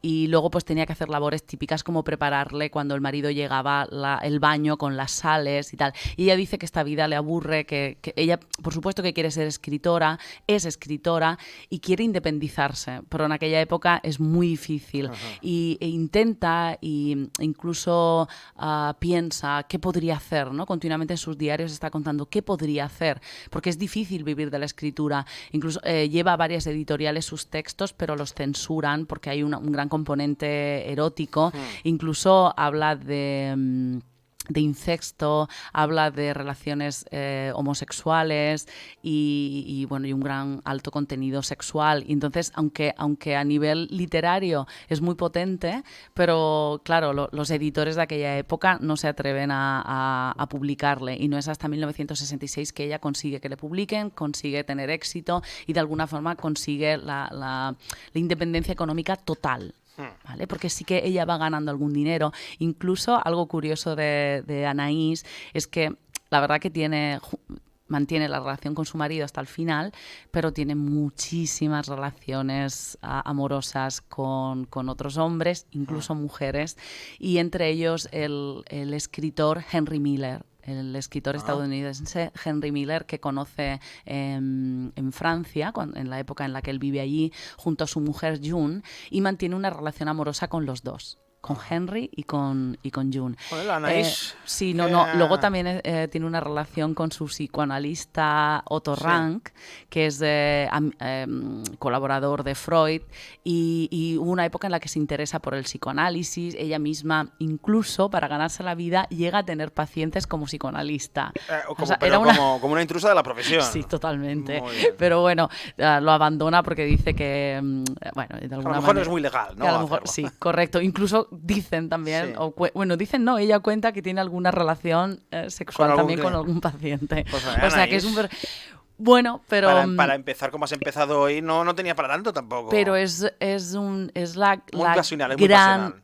y luego pues tenía que hacer labores típicas como prepararle cuando el marido llegaba el baño con las sales y tal. Y ella dice que esta vida le aburre, que ella, por supuesto que quiere ser escritora, es escritora y quiere independizarse, pero en aquella época es muy difícil. E intenta e incluso piensa qué podría hacer, ¿no? Continuamente en sus diarios está contando qué podría hacer, porque es difícil vivir de la escritura. Incluso lleva a varias editoriales sus textos, pero los censuran porque hay un gran componente erótico. Incluso habla de incesto, habla de relaciones homosexuales y bueno, y un gran alto contenido sexual. Y entonces, aunque a nivel literario es muy potente, pero claro, los editores de aquella época no se atreven a publicarle, y no es hasta 1966 que ella consigue que le publiquen, consigue tener éxito y de alguna forma consigue la independencia económica total. ¿Vale? Porque sí que ella va ganando algún dinero. Incluso algo curioso de Anaïs es que la verdad que mantiene la relación con su marido hasta el final, pero tiene muchísimas relaciones amorosas con otros hombres, incluso mujeres, y entre ellos el escritor Henry Miller. El escritor estadounidense Henry Miller, que conoce en Francia, en la época en la que él vive allí, junto a su mujer June, y mantiene una relación amorosa con los dos, con Henry y con June. Bueno, Anaïs, sí, no. Luego también tiene una relación con su psicoanalista Otto Rank, que es colaborador de Freud, y hubo una época en la que se interesa por el psicoanálisis. Ella misma, incluso para ganarse la vida, llega a tener pacientes como psicoanalista. Como una intrusa de la profesión. Sí, totalmente. Pero bueno, lo abandona porque dice que, bueno, de alguna manera... A lo mejor no es muy legal, ¿no? A lo mejor, sí, correcto. Incluso dicen también, dicen no, ella cuenta que tiene alguna relación sexual también con algún paciente. Pues, o sea, que es un... Bueno, pero... Para empezar como has empezado hoy, no tenía para tanto tampoco. Pero es la gran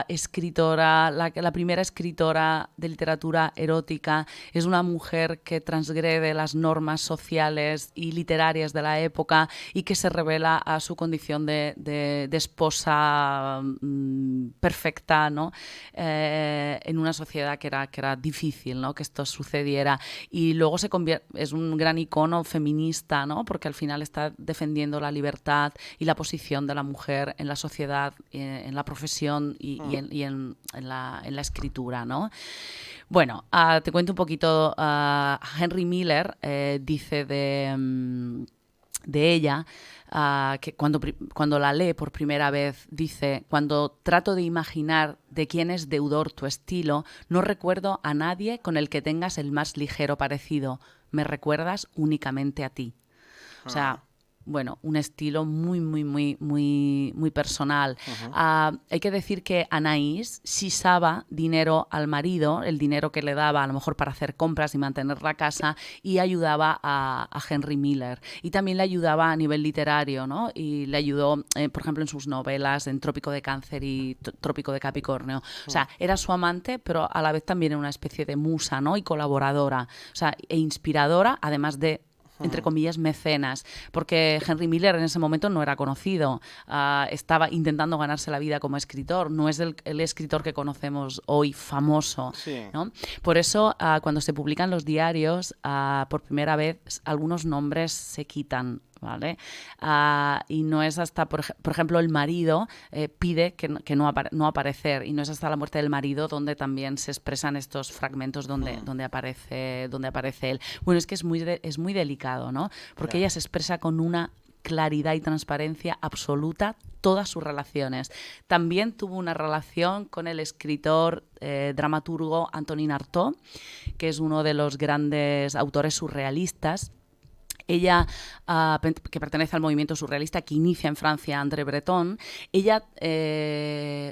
escritora, la primera escritora de literatura erótica. Es una mujer que transgrede las normas sociales y literarias de la época y que se revela a su condición de esposa perfecta, ¿no? En una sociedad que era difícil, ¿no? Que esto sucediera. Y luego es un gran icono feminista, ¿no? Porque al final está defendiendo la libertad y la posición de la mujer en la sociedad, en la profesión y en la escritura, ¿no? Bueno, te cuento un poquito. Henry Miller dice de ella, que cuando la lee por primera vez, dice: cuando trato de imaginar de quién es deudor tu estilo, no recuerdo a nadie con el que tengas el más ligero parecido. Me recuerdas únicamente a ti. O sea, bueno, un estilo muy, muy, muy, muy, muy personal. Hay que decir que Anaïs sisaba dinero al marido, el dinero que le daba a lo mejor para hacer compras y mantener la casa, y ayudaba a Henry Miller. Y también le ayudaba a nivel literario, ¿no? Y le ayudó, por ejemplo, en sus novelas, en Trópico de Cáncer y Trópico de Capricornio. O sea, era su amante, pero a la vez también era una especie de musa, ¿no? Y colaboradora. O sea, e inspiradora, además de, entre comillas, mecenas, porque Henry Miller en ese momento no era conocido, estaba intentando ganarse la vida como escritor, no es el escritor que conocemos hoy, famoso, ¿no? Por eso, cuando se publican los diarios, por primera vez, algunos nombres se quitan, ¿vale? Y no es hasta, por ejemplo, el marido pide que no aparecer, y no es hasta la muerte del marido donde también se expresan estos fragmentos donde aparece él. Bueno, es que es muy delicado, ¿no? Porque ella se expresa con una claridad y transparencia absoluta todas sus relaciones. También tuvo una relación con el escritor dramaturgo Antonin Artaud, que es uno de los grandes autores surrealistas. Ella, que pertenece al movimiento surrealista que inicia en Francia André Breton, ella,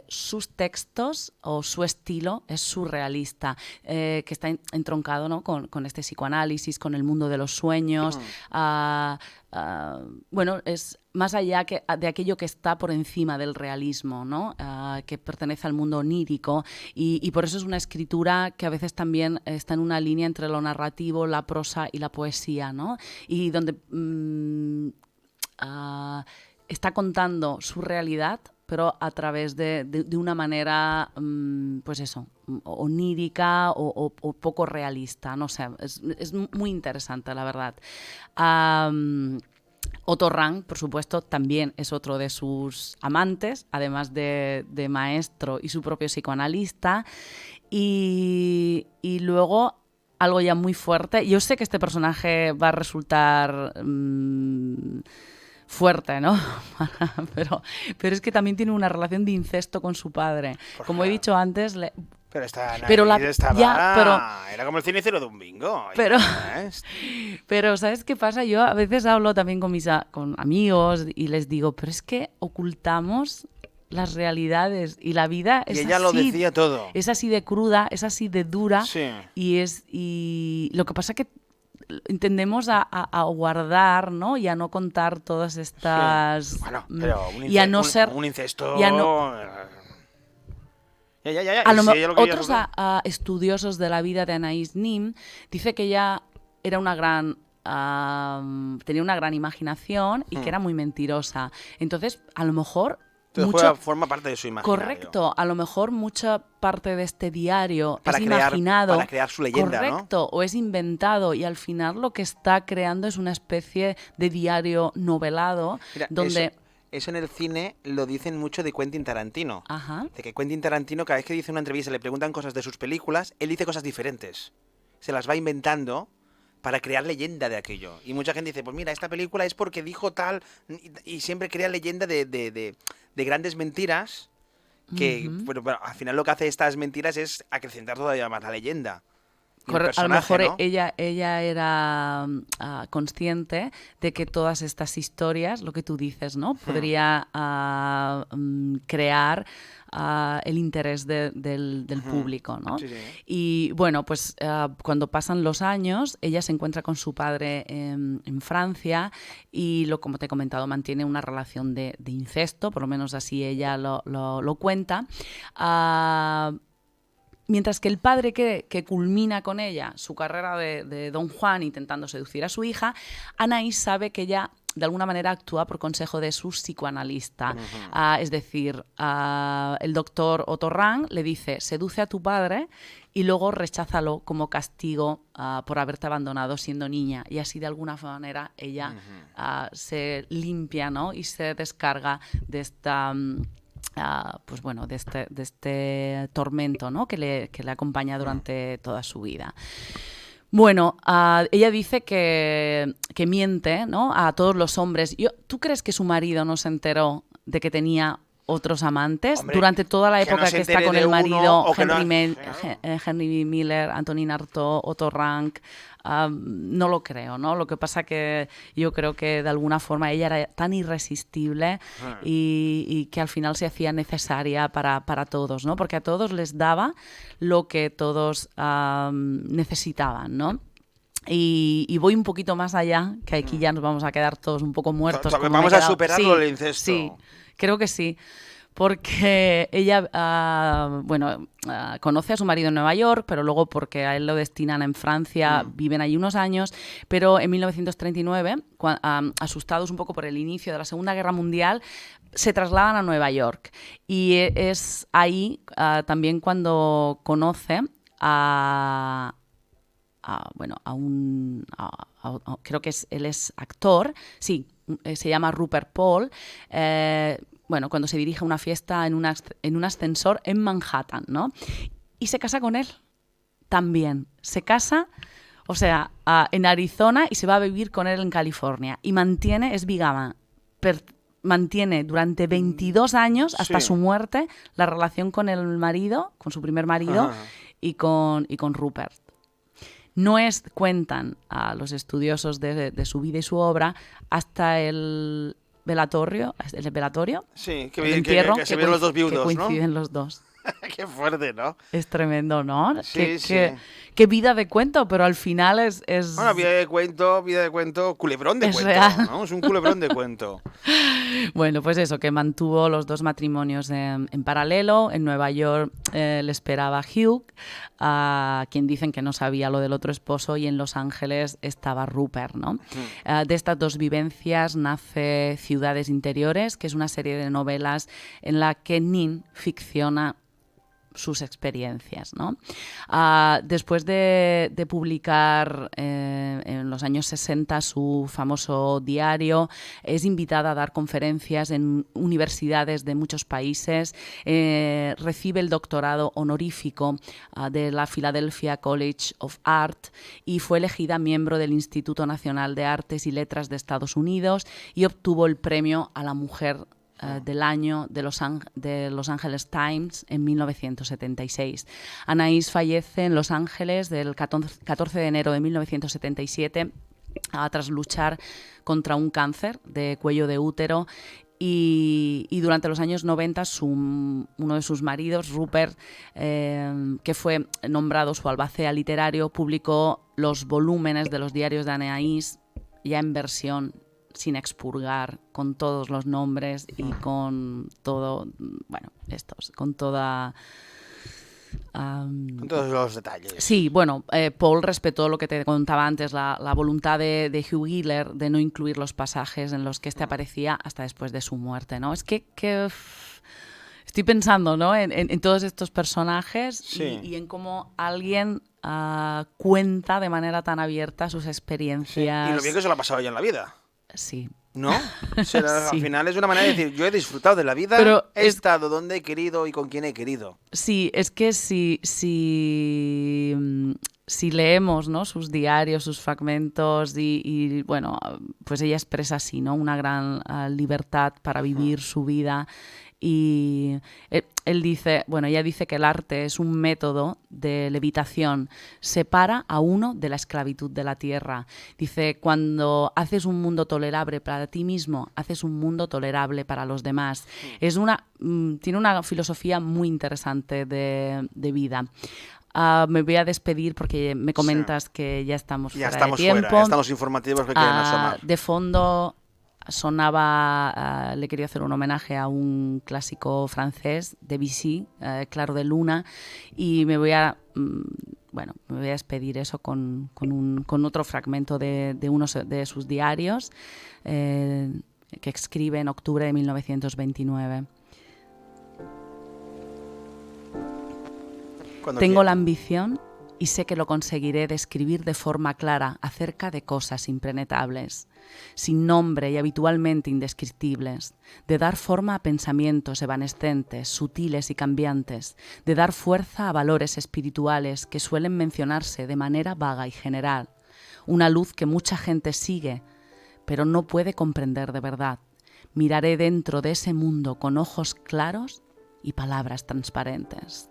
sus textos o su estilo es surrealista, que está entroncado, ¿no? con este psicoanálisis, con el mundo de los sueños. Bueno, es más allá de aquello que está por encima del realismo, ¿no? Que pertenece al mundo onírico, y por eso es una escritura que a veces también está en una línea entre lo narrativo, la prosa y la poesía, ¿no? Y donde está contando su realidad, pero a través de una manera, pues eso, onírica o poco realista. No sé, es muy interesante, la verdad. Otto Rank, por supuesto, también es otro de sus amantes, además de maestro y su propio psicoanalista. Y luego, algo ya muy fuerte. Yo sé que este personaje va a resultar fuerte, ¿no? pero es que también tiene una relación de incesto con su padre. Como he dicho antes... Pero era como el cenicero de un bingo. Pero ¿sabes qué pasa? Yo a veces hablo también con amigos y les digo, pero es que ocultamos las realidades y la vida es así. Y ella lo decía todo. Es así de cruda, es así de dura. Sí. Y lo que pasa es que tendemos a guardar, ¿no? Y a no contar todas estas... Sí. Bueno, pero y a no ser... un incesto... Otros estudiosos de la vida de Anaïs Nin dicen que ella era una gran... tenía una gran imaginación y que era muy mentirosa. Entonces, a lo mejor... forma parte de su imaginario. Correcto, a lo mejor mucha parte de este diario es imaginado. Para crear su leyenda, correcto, ¿no? O es inventado y al final lo que está creando es una especie de diario novelado. Mira, donde... Eso en el cine lo dicen mucho de Quentin Tarantino. Ajá. De que Quentin Tarantino, cada vez que dice una entrevista, le preguntan cosas de sus películas, él dice cosas diferentes. Se las va inventando para crear leyenda de aquello. Y mucha gente dice, pues mira, esta película es porque dijo tal, y siempre crea leyenda de grandes mentiras, que bueno, al final lo que hace estas mentiras es acrecentar todavía más la leyenda. A lo mejor, ¿no? ella era consciente de que todas estas historias, lo que tú dices, ¿no? Podría crear el interés del público, ¿no? Sí, sí. Y bueno, pues cuando pasan los años, ella se encuentra con su padre en Francia y, como te he comentado, mantiene una relación de incesto, por lo menos así ella lo cuenta. Mientras que el padre que culmina con ella su carrera de Don Juan intentando seducir a su hija, Anaïs sabe que ella de alguna manera actúa por consejo de su psicoanalista. Es decir, el doctor Otto Rank le dice, seduce a tu padre y luego recházalo como castigo por haberte abandonado siendo niña. Y así de alguna manera ella se limpia, ¿no? Y se descarga de esta... pues bueno, de este tormento, ¿no? que le acompaña durante toda su vida. Bueno, ella dice que miente, ¿no? A todos los hombres. ¿Tú crees que su marido no se enteró de que tenía otros amantes? Hombre, durante toda la época que está con el marido, Henry Miller, Antonin Artaud, Otto Rank? No lo creo, ¿no? Lo que pasa que yo creo que de alguna forma ella era tan irresistible y que al final se hacía necesaria para todos, ¿no? Porque a todos les daba lo que todos necesitaban, ¿no? Y voy un poquito más allá, que aquí ya nos vamos a quedar todos un poco muertos. Vamos a superarlo, el incesto. Sí, creo que sí. Porque ella, conoce a su marido en Nueva York, pero luego porque a él lo destinan en Francia, viven allí unos años, pero en 1939, asustados un poco por el inicio de la Segunda Guerra Mundial, se trasladan a Nueva York. Y es ahí también cuando conoce creo que él es actor, sí, se llama Rupert Paul. Cuando se dirige a una fiesta en un ascensor en Manhattan, ¿no? Y se casa con él también. Se casa, o sea, en Arizona y se va a vivir con él en California. Y es bigama, mantiene durante 22 años, hasta su muerte, la relación con el marido, con su primer marido, y con Rupert. No cuentan a los estudiosos de su vida y su obra hasta el velatorio, sí, el entierro, que se ven los dos viudos, que coinciden ¿no? los dos. Qué fuerte, ¿no? Es tremendo, ¿no? Sí, Qué vida de cuento, pero al final es... Bueno, vida de cuento, culebrón de cuento, real. ¿no? Es un culebrón de cuento. Bueno, pues eso, que mantuvo los 2 matrimonios en paralelo. En Nueva York le esperaba Hugh, a quien dicen que no sabía lo del otro esposo, y en Los Ángeles estaba Rupert, ¿no? De estas 2 vivencias nace Ciudades Interiores, que es una serie de novelas en la que Nin ficciona sus experiencias, ¿no? Después de publicar en los años 60 su famoso diario, es invitada a dar conferencias en universidades de muchos países, recibe el doctorado honorífico de la Philadelphia College of Art y fue elegida miembro del Instituto Nacional de Artes y Letras de Estados Unidos y obtuvo el premio a la mujer del año de Los Angeles Times en 1976. Anaïs fallece en Los Ángeles el 14 de enero de 1977 tras luchar contra un cáncer de cuello de útero. Y durante los años 90 uno de sus maridos, Rupert, que fue nombrado su albacea literario, publicó los volúmenes de los diarios de Anaïs ya en versión sin expurgar, con todos los nombres y con todo, bueno, con toda... con todos los detalles. Sí, bueno, Paul respetó lo que te contaba antes, la voluntad de Hugh Giller de no incluir los pasajes en los que aparecía hasta después de su muerte, ¿no? Es que estoy pensando, ¿no? en todos estos personajes, sí. y en cómo alguien cuenta de manera tan abierta sus experiencias. Sí. Y lo bien que se lo ha pasado ya en la vida. Sí. ¿No? O sea, al final es una manera de decir, yo he disfrutado de la vida, pero he estado donde he querido y con quien he querido. Sí, es que si leemos, ¿no?, sus diarios, sus fragmentos y bueno, pues ella expresa así, ¿no?, una gran libertad para vivir su vida. Y ella dice que el arte es un método de levitación, separa a uno de la esclavitud de la tierra. Dice, cuando haces un mundo tolerable para ti mismo, haces un mundo tolerable para los demás. Tiene una filosofía muy interesante de vida. Me voy a despedir porque me comentas que ya estamos fuera de tiempo. Fuera, estamos informativos que quieren asomar. De fondo sonaba, le quería hacer un homenaje a un clásico francés, Debussy, Claro de Luna, y me voy a despedir eso con otro fragmento de uno de sus diarios que escribe en octubre de 1929. Tengo la ambición, y sé que lo conseguiré, de escribir de forma clara acerca de cosas impenetrables, sin nombre y habitualmente indescriptibles, de dar forma a pensamientos evanescentes, sutiles y cambiantes, de dar fuerza a valores espirituales que suelen mencionarse de manera vaga y general, una luz que mucha gente sigue, pero no puede comprender de verdad. Miraré dentro de ese mundo con ojos claros y palabras transparentes.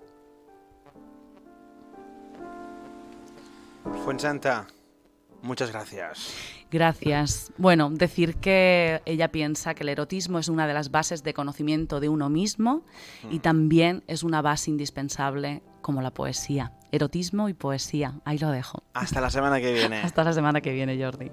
Fuensanta, muchas gracias. Gracias. Bueno, decir que ella piensa que el erotismo es una de las bases de conocimiento de uno mismo y también es una base indispensable como la poesía. Erotismo y poesía, ahí lo dejo. Hasta la semana que viene. Hasta la semana que viene, Jordi.